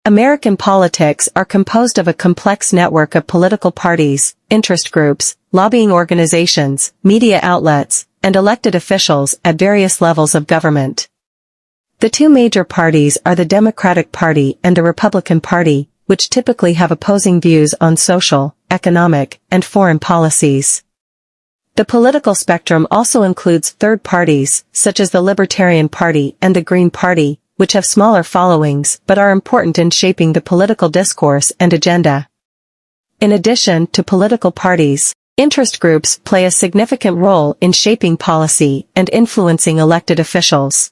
American politics are composed of a complex network of political parties, interest groups, lobbying organizations, media outlets, and elected officials at various levels of government. The two major parties are the Democratic Party and the Republican Party, which typically have opposing views on social, economic, and foreign policies. The political spectrum also includes third parties, such as the Libertarian Party and the Green Party, which have smaller followings but are important in shaping the political discourse and agenda. In addition to political parties, interest groups play a significant role in shaping policy and influencing elected officials.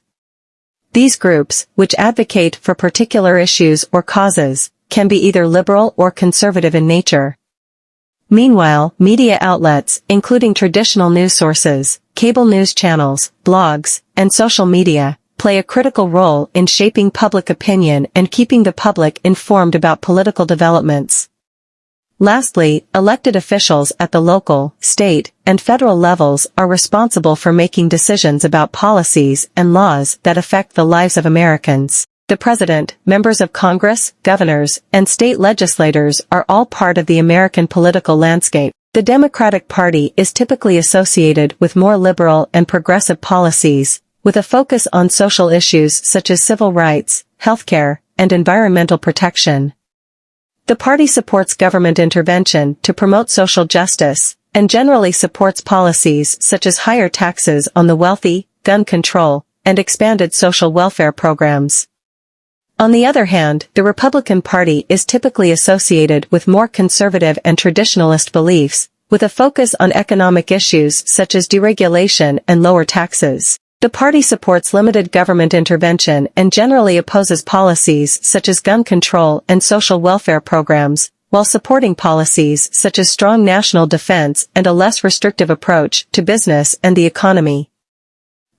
These groups, which advocate for particular issues or causes, can be either liberal or conservative in nature. Meanwhile, media outlets, including traditional news sources, cable news channels, blogs, and social media, play a critical role in shaping public opinion and keeping the public informed about political developments. Lastly, elected officials at the local, state, and federal levels are responsible for making decisions about policies and laws that affect the lives of Americans. The president, members of Congress, governors, and state legislators are all part of the American political landscape. The Democratic Party is typically associated with more liberal and progressive policies, with a focus on social issues such as civil rights, healthcare, and environmental protection. The party supports government intervention to promote social justice, and generally supports policies such as higher taxes on the wealthy, gun control, and expanded social welfare programs. On the other hand, the Republican Party is typically associated with more conservative and traditionalist beliefs, with a focus on economic issues such as deregulation and lower taxes. The party supports limited government intervention and generally opposes policies such as gun control and social welfare programs, while supporting policies such as strong national defense and a less restrictive approach to business and the economy.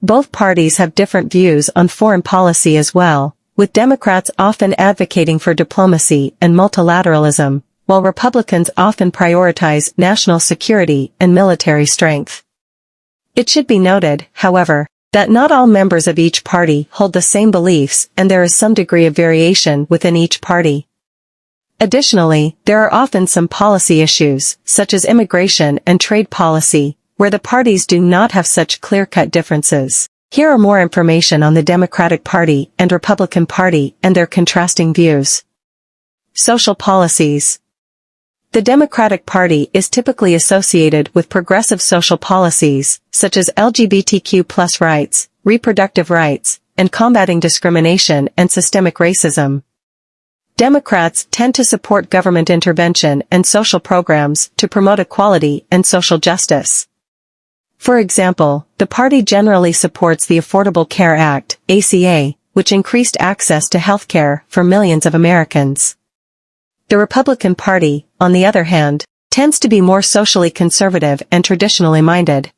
Both parties have different views on foreign policy as well, with Democrats often advocating for diplomacy and multilateralism, while Republicans often prioritize national security and military strength. It should be noted, however, that not all members of each party hold the same beliefs and there is some degree of variation within each party. Additionally, there are often some policy issues, such as immigration and trade policy, where the parties do not have such clear-cut differences. Here are more information on the Democratic Party and Republican Party and their contrasting views. Social policies. The Democratic Party is typically associated with progressive social policies, such as LGBTQ+ rights, reproductive rights, and combating discrimination and systemic racism. Democrats tend to support government intervention and social programs to promote equality and social justice. For example, the party generally supports the Affordable Care Act, ACA, which increased access to health care for millions of Americans. The Republican Party, on the other hand, tends to be more socially conservative and traditionally minded.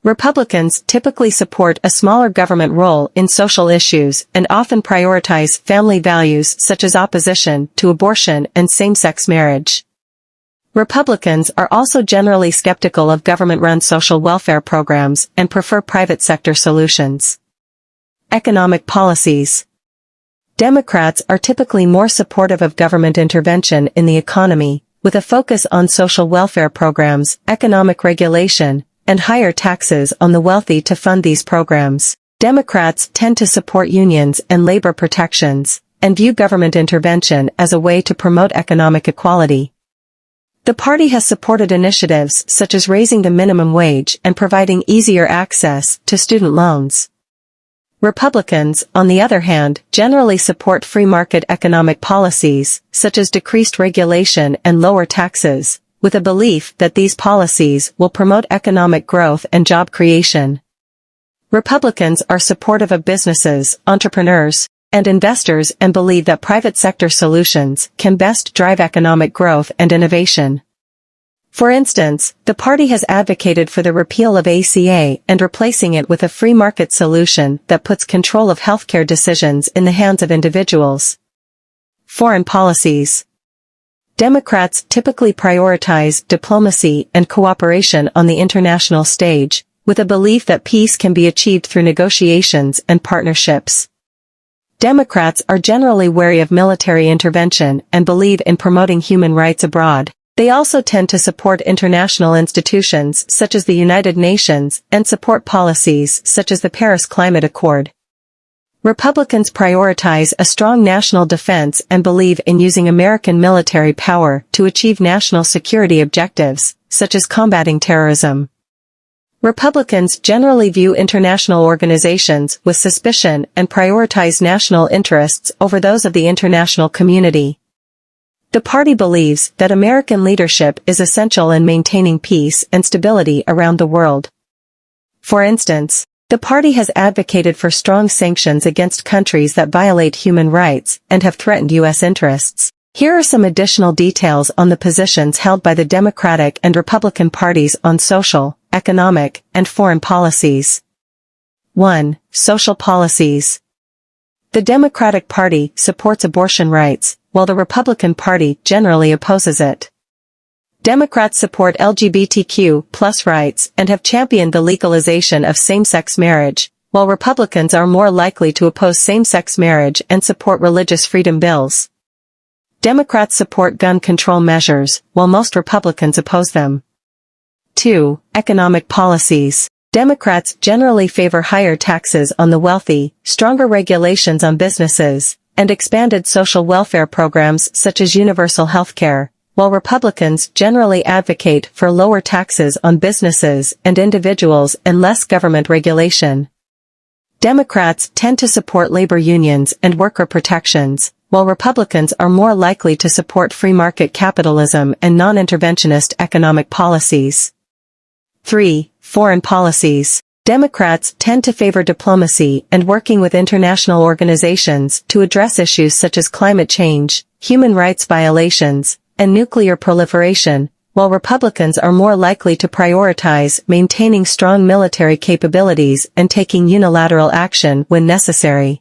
Republicans typically support a smaller government role in social issues and often prioritize family values such as opposition to abortion and same-sex marriage. Republicans are also generally skeptical of government-run social welfare programs and prefer private sector solutions. Economic policies. Democrats are typically more supportive of government intervention in the economy, with a focus on social welfare programs, economic regulation, and higher taxes on the wealthy to fund these programs. Democrats tend to support unions and labor protections, and view government intervention as a way to promote economic equality. The party has supported initiatives such as raising the minimum wage and providing easier access to student loans. Republicans, on the other hand, generally support free market economic policies, such as decreased regulation and lower taxes, with a belief that these policies will promote economic growth and job creation. Republicans are supportive of businesses, entrepreneurs, and investors and believe that private sector solutions can best drive economic growth and innovation. For instance, the party has advocated for the repeal of ACA and replacing it with a free market solution that puts control of healthcare decisions in the hands of individuals. Foreign policies. Democrats typically prioritize diplomacy and cooperation on the international stage, with a belief that peace can be achieved through negotiations and partnerships. Democrats are generally wary of military intervention and believe in promoting human rights abroad. They also tend to support international institutions such as the United Nations and support policies such as the Paris Climate Accord. Republicans prioritize a strong national defense and believe in using American military power to achieve national security objectives, such as combating terrorism. Republicans generally view international organizations with suspicion and prioritize national interests over those of the international community. The party believes that American leadership is essential in maintaining peace and stability around the world. For instance, the party has advocated for strong sanctions against countries that violate human rights and have threatened U.S. interests. Here are some additional details on the positions held by the Democratic and Republican parties on social, economic, and foreign policies. 1. Social policies. The Democratic Party supports abortion rights, while the Republican Party generally opposes it. Democrats support LGBTQ+ rights and have championed the legalization of same-sex marriage, while Republicans are more likely to oppose same-sex marriage and support religious freedom bills. Democrats support gun control measures, while most Republicans oppose them. 2. Economic policies. Democrats generally favor higher taxes on the wealthy, stronger regulations on businesses, and expanded social welfare programs such as universal health care, while Republicans generally advocate for lower taxes on businesses and individuals and less government regulation. Democrats tend to support labor unions and worker protections, while Republicans are more likely to support free market capitalism and non-interventionist economic policies. 3. Foreign policies. Democrats tend to favor diplomacy and working with international organizations to address issues such as climate change, human rights violations, and nuclear proliferation, while Republicans are more likely to prioritize maintaining strong military capabilities and taking unilateral action when necessary.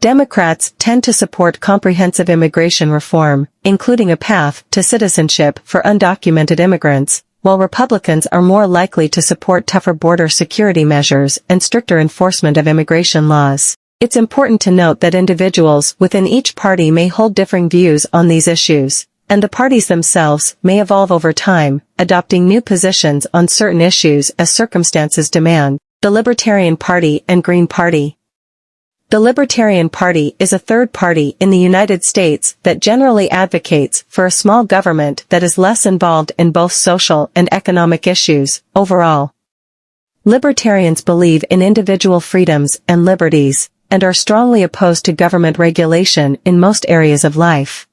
Democrats tend to support comprehensive immigration reform, including a path to citizenship for undocumented immigrants, while Republicans are more likely to support tougher border security measures and stricter enforcement of immigration laws. It's important to note that individuals within each party may hold differing views on these issues, and the parties themselves may evolve over time, adopting new positions on certain issues as circumstances demand. The Libertarian Party and Green Party. The Libertarian Party is a third party in the United States that generally advocates for a small government that is less involved in both social and economic issues, overall. Libertarians believe in individual freedoms and liberties, and are strongly opposed to government regulation in most areas of life.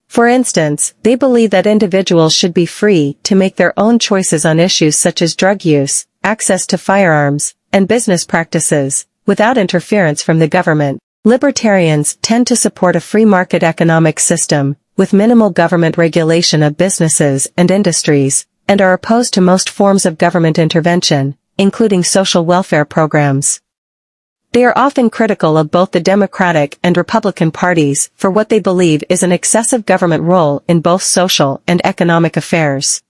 For instance, they believe that individuals should be free to make their own choices on issues such as drug use, access to firearms, and business practices, without interference from the government. Libertarians tend to support a free market economic system, with minimal government regulation of businesses and industries, and are opposed to most forms of government intervention, including social welfare programs. They are often critical of both the Democratic and Republican parties for what they believe is an excessive government role in both social and economic affairs.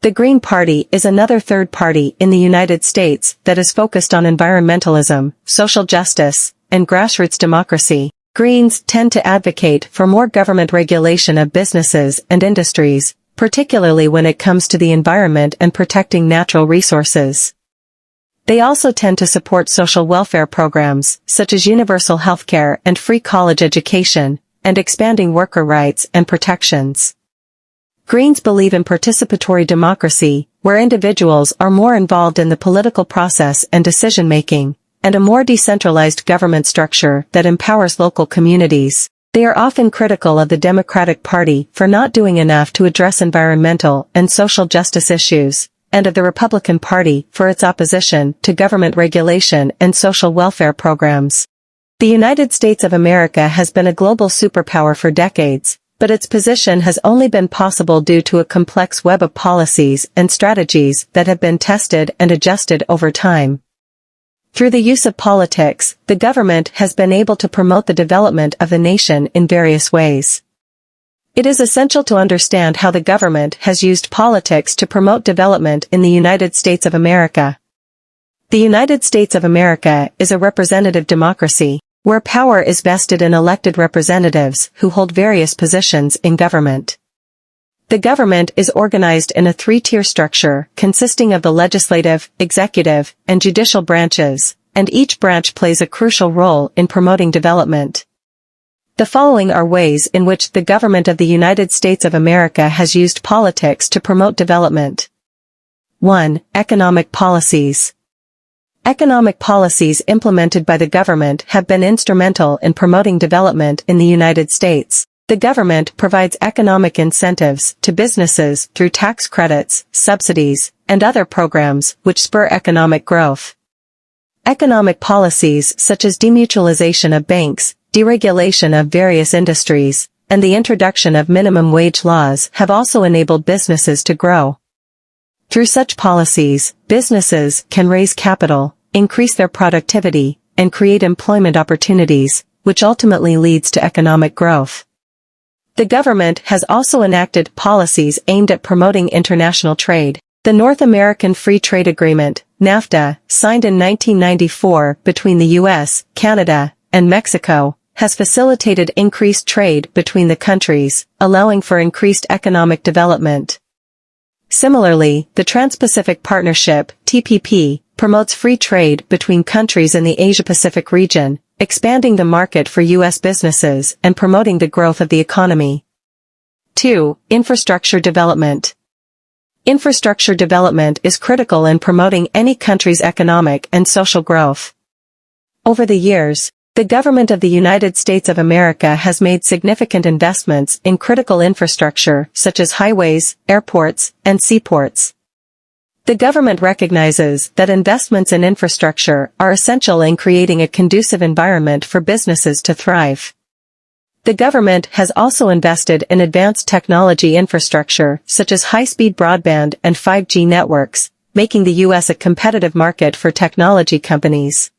The Green Party is another third party in the United States that is focused on environmentalism, social justice, and grassroots democracy. Greens tend to advocate for more government regulation of businesses and industries, particularly when it comes to the environment and protecting natural resources. They also tend to support social welfare programs, such as universal health care and free college education, and expanding worker rights and protections. Greens believe in participatory democracy, where individuals are more involved in the political process and decision-making, and a more decentralized government structure that empowers local communities. They are often critical of the Democratic Party for not doing enough to address environmental and social justice issues, and of the Republican Party for its opposition to government regulation and social welfare programs. The United States of America has been a global superpower for decades, but its position has only been possible due to a complex web of policies and strategies that have been tested and adjusted over time. Through the use of politics, the government has been able to promote the development of the nation in various ways. It is essential to understand how the government has used politics to promote development in the United States of America. The United States of America is a representative democracy. where power is vested in elected representatives who hold various positions in government. The government is organized in a three-tier structure consisting of the legislative, executive, and judicial branches, and each branch plays a crucial role in promoting development. The following are ways in which the government of the United States of America has used politics to promote development. 1. Economic policies. Economic policies implemented by the government have been instrumental in promoting development in the United States. The government provides economic incentives to businesses through tax credits, subsidies, and other programs which spur economic growth. Economic policies such as demutualization of banks, deregulation of various industries, and the introduction of minimum wage laws have also enabled businesses to grow. Through such policies, businesses can raise capital, increase their productivity, and create employment opportunities, which ultimately leads to economic growth. The government has also enacted policies aimed at promoting international trade. The North American Free Trade Agreement, NAFTA, signed in 1994 between the U.S., Canada, and Mexico, has facilitated increased trade between the countries, allowing for increased economic development. Similarly, the Trans-Pacific Partnership, TPP, promotes free trade between countries in the Asia-Pacific region, expanding the market for U.S. businesses and promoting the growth of the economy. 2. Infrastructure development. Infrastructure development is critical in promoting any country's economic and social growth. Over the years, the government of the United States of America has made significant investments in critical infrastructure such as highways, airports, and seaports. The government recognizes that investments in infrastructure are essential in creating a conducive environment for businesses to thrive. The government has also invested in advanced technology infrastructure such as high-speed broadband and 5G networks, making the U.S. a competitive market for technology companies.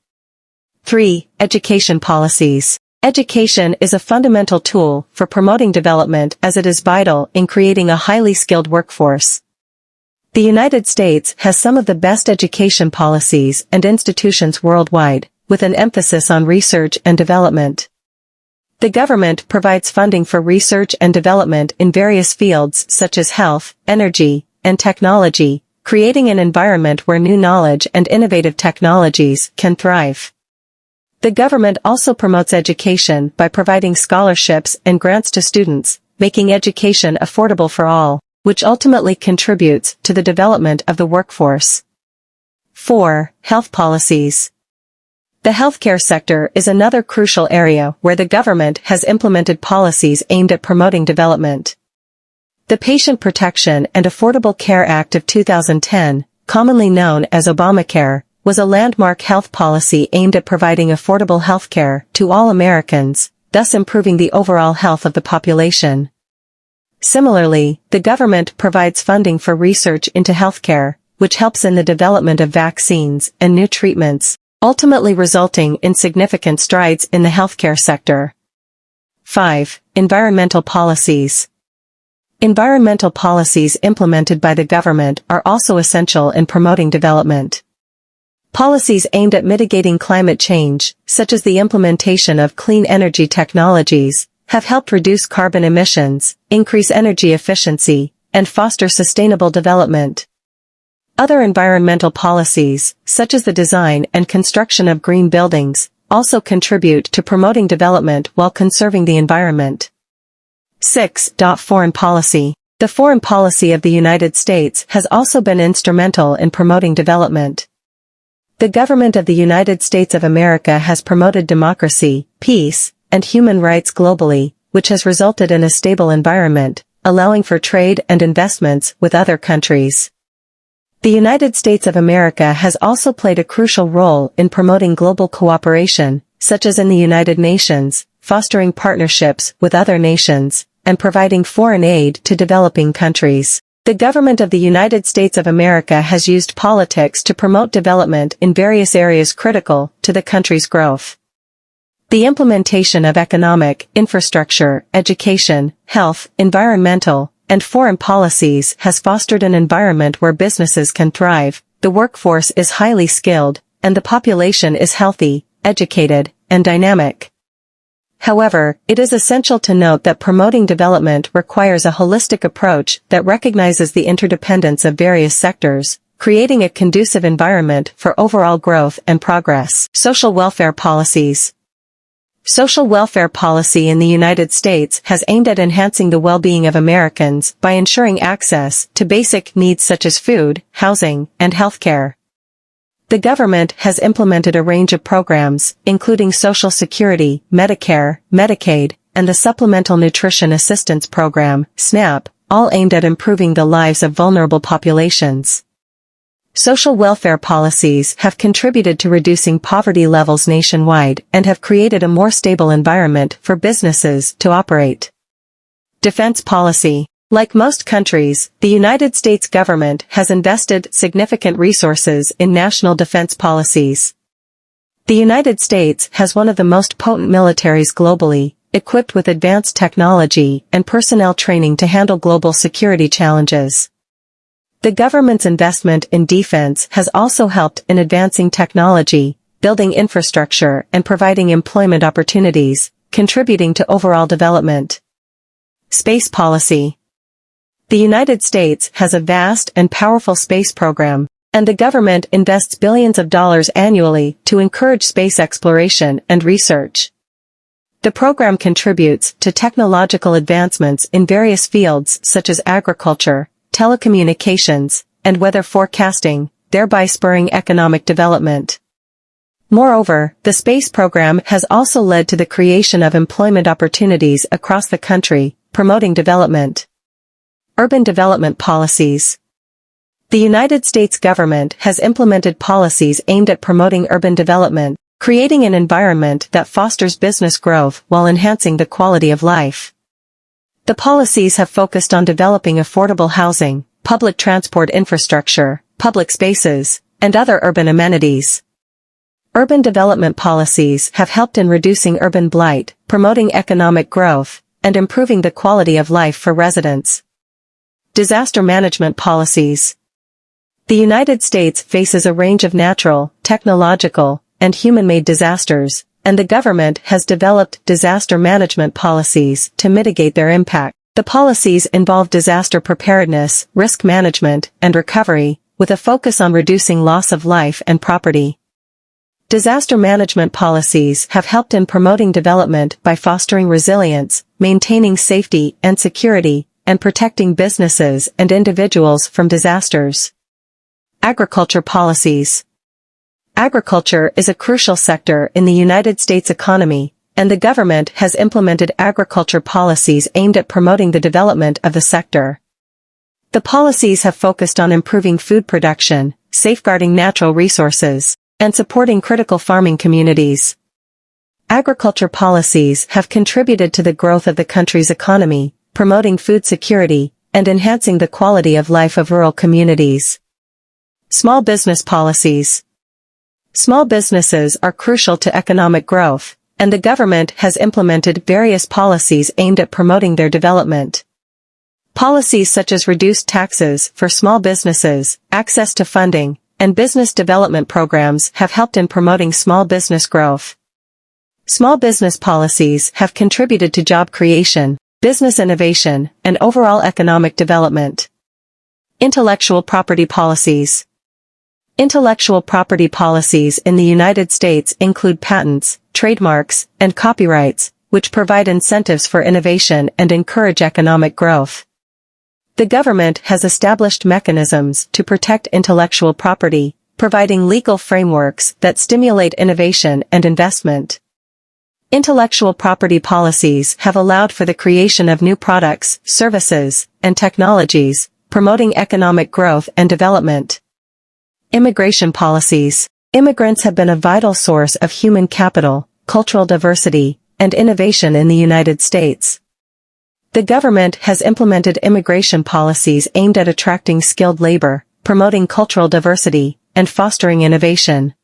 3. Education policies. Education is a fundamental tool for promoting development as it is vital in creating a highly skilled workforce. The United States has some of the best education policies and institutions worldwide, with an emphasis on research and development. The government provides funding for research and development in various fields such as health, energy, and technology, creating an environment where new knowledge and innovative technologies can thrive. The government also promotes education by providing scholarships and grants to students, making education affordable for all, which ultimately contributes to the development of the workforce. 4. Health policies. The healthcare sector is another crucial area where the government has implemented policies aimed at promoting development. The Patient Protection and Affordable Care Act of 2010, commonly known as Obamacare, was a landmark health policy aimed at providing affordable healthcare to all Americans, thus improving the overall health of the population. Similarly, the government provides funding for research into healthcare, which helps in the development of vaccines and new treatments, ultimately resulting in significant strides in the healthcare sector. 5. Environmental policies. Environmental policies implemented by the government are also essential in promoting development. Policies aimed at mitigating climate change, such as the implementation of clean energy technologies, have helped reduce carbon emissions, increase energy efficiency, and foster sustainable development. Other environmental policies, such as the design and construction of green buildings, also contribute to promoting development while conserving the environment. 6. Foreign policy. The foreign policy of the United States has also been instrumental in promoting development. The government of the United States of America has promoted democracy, peace, and human rights globally, which has resulted in a stable environment, allowing for trade and investments with other countries. The United States of America has also played a crucial role in promoting global cooperation, such as in the United Nations, fostering partnerships with other nations, and providing foreign aid to developing countries. The government of the United States of America has used politics to promote development in various areas critical to the country's growth. The implementation of economic, infrastructure, education, health, environmental, and foreign policies has fostered an environment where businesses can thrive, the workforce is highly skilled, and the population is healthy, educated, and dynamic. However, it is essential to note that promoting development requires a holistic approach that recognizes the interdependence of various sectors, creating a conducive environment for overall growth and progress. Social welfare policies. Social welfare policy in the United States has aimed at enhancing the well-being of Americans by ensuring access to basic needs such as food, housing, and healthcare. The government has implemented a range of programs, including Social Security, Medicare, Medicaid, and the Supplemental Nutrition Assistance Program, SNAP, all aimed at improving the lives of vulnerable populations. Social welfare policies have contributed to reducing poverty levels nationwide and have created a more stable environment for businesses to operate. Defense policy. Like most countries, the United States government has invested significant resources in national defense policies. The United States has one of the most potent militaries globally, equipped with advanced technology and personnel training to handle global security challenges. The government's investment in defense has also helped in advancing technology, building infrastructure, and providing employment opportunities, contributing to overall development. Space policy. The United States has a vast and powerful space program, and the government invests billions of dollars annually to encourage space exploration and research. The program contributes to technological advancements in various fields such as agriculture, telecommunications, and weather forecasting, thereby spurring economic development. Moreover, the space program has also led to the creation of employment opportunities across the country, promoting development. Urban development policies. The United States government has implemented policies aimed at promoting urban development, creating an environment that fosters business growth while enhancing the quality of life. The policies have focused on developing affordable housing, public transport infrastructure, public spaces, and other urban amenities. Urban development policies have helped in reducing urban blight, promoting economic growth, and improving the quality of life for residents. Disaster management policies. The United States faces a range of natural, technological, and human-made disasters, and the government has developed disaster management policies to mitigate their impact. The policies involve disaster preparedness, risk management, and recovery, with a focus on reducing loss of life and property. Disaster management policies have helped in promoting development by fostering resilience, maintaining safety and security, and protecting businesses and individuals from disasters. Agriculture policies. Agriculture is a crucial sector in the United States economy, and the government has implemented agriculture policies aimed at promoting the development of the sector. The policies have focused on improving food production, safeguarding natural resources, and supporting critical farming communities. Agriculture policies have contributed to the growth of the country's economy, promoting food security, and enhancing the quality of life of rural communities. Small business policies. Small businesses are crucial to economic growth, and the government has implemented various policies aimed at promoting their development. Policies such as reduced taxes for small businesses, access to funding, and business development programs have helped in promoting small business growth. Small business policies have contributed to job creation, business innovation, and overall economic development. Intellectual property policies. Intellectual property policies in the United States include patents, trademarks, and copyrights, which provide incentives for innovation and encourage economic growth. The government has established mechanisms to protect intellectual property, providing legal frameworks that stimulate innovation and investment. Intellectual property policies have allowed for the creation of new products, services, and technologies, promoting economic growth and development. Immigration policies. Immigrants have been a vital source of human capital, cultural diversity, and innovation in the United States. The government has implemented immigration policies aimed at attracting skilled labor, promoting cultural diversity, and fostering innovation.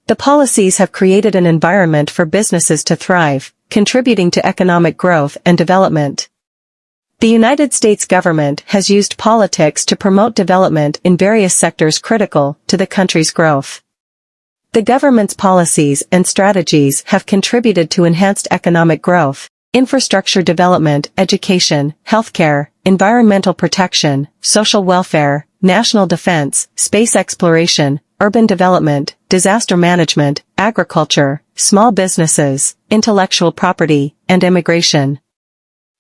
The policies have created an environment for businesses to thrive, contributing to economic growth and development. The United States government has used politics to promote development in various sectors critical to the country's growth. The government's policies and strategies have contributed to enhanced economic growth, infrastructure development, education, healthcare, environmental protection, social welfare, national defense, space exploration, urban development, disaster management, agriculture, small businesses, intellectual property, and immigration.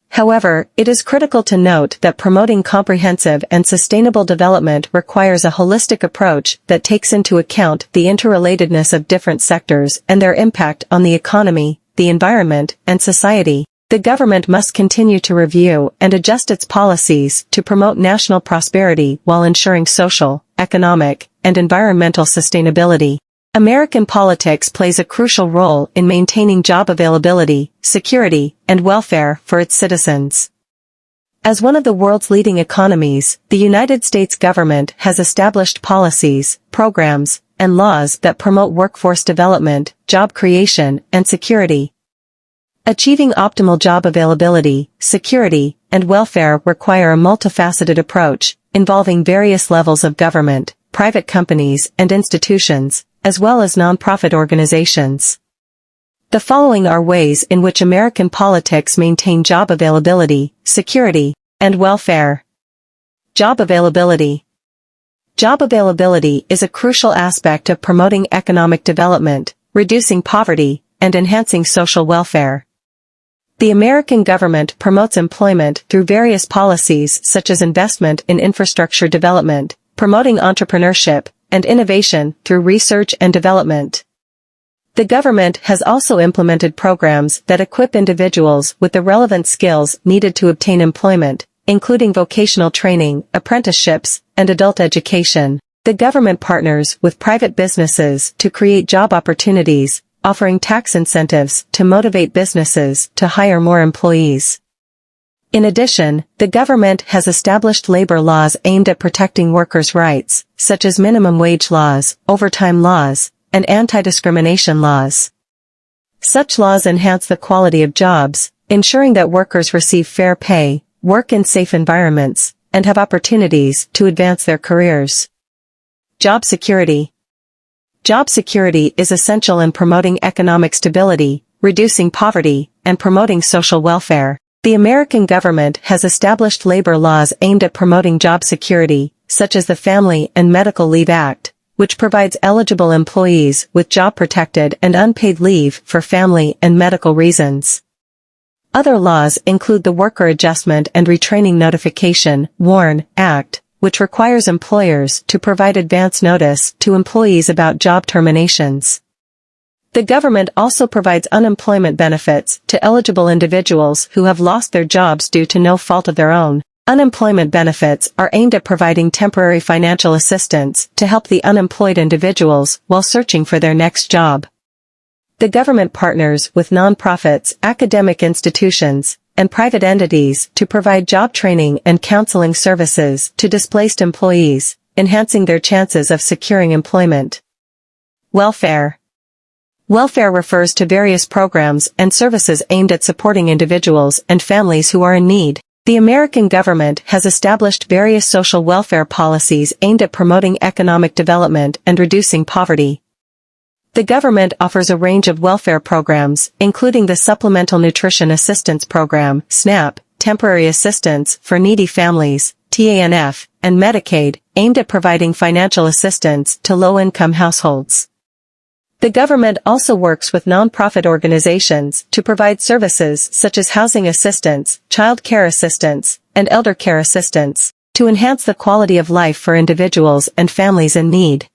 However, it is critical to note that promoting comprehensive and sustainable development requires a holistic approach that takes into account the interrelatedness of different sectors and their impact on the economy, the environment, and society. The government must continue to review and adjust its policies to promote national prosperity while ensuring social, economic, and environmental sustainability. American politics plays a crucial role in maintaining job availability, security, and welfare for its citizens. As one of the world's leading economies, the United States government has established policies, programs, and laws that promote workforce development, job creation, and security. Achieving optimal job availability, security, and welfare require a multifaceted approach, involving various levels of government, private companies and institutions, as well as nonprofit organizations. The following are ways in which American politics maintain job availability, security, and welfare. Job availability. Job availability is a crucial aspect of promoting economic development, reducing poverty, and enhancing social welfare. The American government promotes employment through various policies such as investment in infrastructure development, promoting entrepreneurship, and innovation through research and development. The government has also implemented programs that equip individuals with the relevant skills needed to obtain employment, including vocational training, apprenticeships, and adult education. The government partners with private businesses to create job opportunities, offering tax incentives to motivate businesses to hire more employees. In addition, the government has established labor laws aimed at protecting workers' rights, such as minimum wage laws, overtime laws, and anti-discrimination laws. Such laws enhance the quality of jobs, ensuring that workers receive fair pay, work in safe environments, and have opportunities to advance their careers. Job security. Job security is essential in promoting economic stability, reducing poverty, and promoting social welfare. The American government has established labor laws aimed at promoting job security, such as the Family and Medical Leave Act, which provides eligible employees with job-protected and unpaid leave for family and medical reasons. Other laws include the Worker Adjustment and Retraining Notification (WARN) Act, which requires employers to provide advance notice to employees about job terminations. The government also provides unemployment benefits to eligible individuals who have lost their jobs due to no fault of their own. Unemployment benefits are aimed at providing temporary financial assistance to help the unemployed individuals while searching for their next job. The government partners with nonprofits, academic institutions, and private entities to provide job training and counseling services to displaced employees, enhancing their chances of securing employment. Welfare. Welfare refers to various programs and services aimed at supporting individuals and families who are in need. The American government has established various social welfare policies aimed at promoting economic development and reducing poverty. The government offers a range of welfare programs, including the Supplemental Nutrition Assistance Program, SNAP, Temporary Assistance for Needy Families, TANF, and Medicaid, aimed at providing financial assistance to low-income households. The government also works with nonprofit organizations to provide services such as housing assistance, child care assistance, and elder care assistance, to enhance the quality of life for individuals and families in need.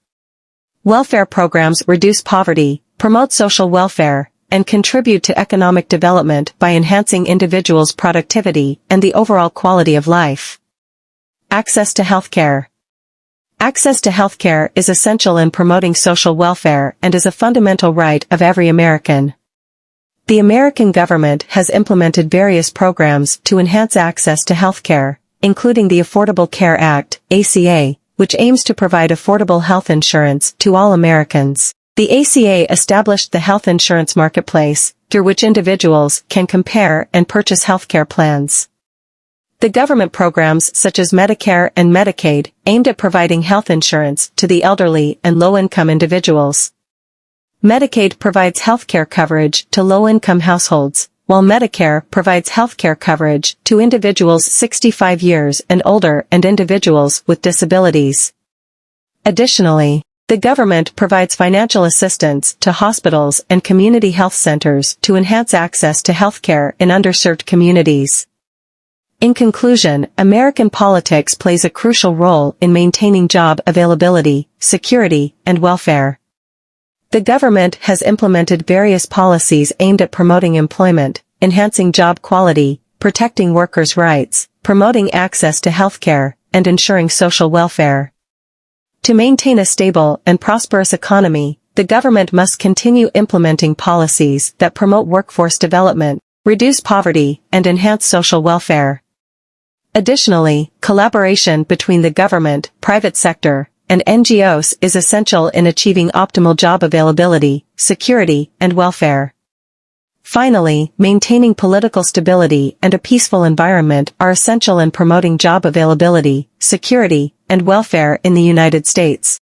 Welfare programs reduce poverty, promote social welfare, and contribute to economic development by enhancing individuals' productivity and the overall quality of life. Access to healthcare. Access to healthcare is essential in promoting social welfare and is a fundamental right of every American. The American government has implemented various programs to enhance access to healthcare, including the Affordable Care Act, ACA, which aims to provide affordable health insurance to all Americans. The ACA established the health insurance marketplace, through which individuals can compare and purchase healthcare plans. The government programs such as Medicare and Medicaid aimed at providing health insurance to the elderly and low-income individuals. Medicaid provides healthcare coverage to low-income households, while Medicare provides healthcare coverage to individuals 65 years and older and individuals with disabilities. Additionally, the government provides financial assistance to hospitals and community health centers to enhance access to healthcare in underserved communities. In conclusion, American politics plays a crucial role in maintaining job availability, security, and welfare. The government has implemented various policies aimed at promoting employment, enhancing job quality, protecting workers' rights, promoting access to healthcare, and ensuring social welfare. To maintain a stable and prosperous economy, the government must continue implementing policies that promote workforce development, reduce poverty, and enhance social welfare. Additionally, collaboration between the government, private sector, and NGOs is essential in achieving optimal job availability, security, and welfare. Finally, maintaining political stability and a peaceful environment are essential in promoting job availability, security, and welfare in the United States.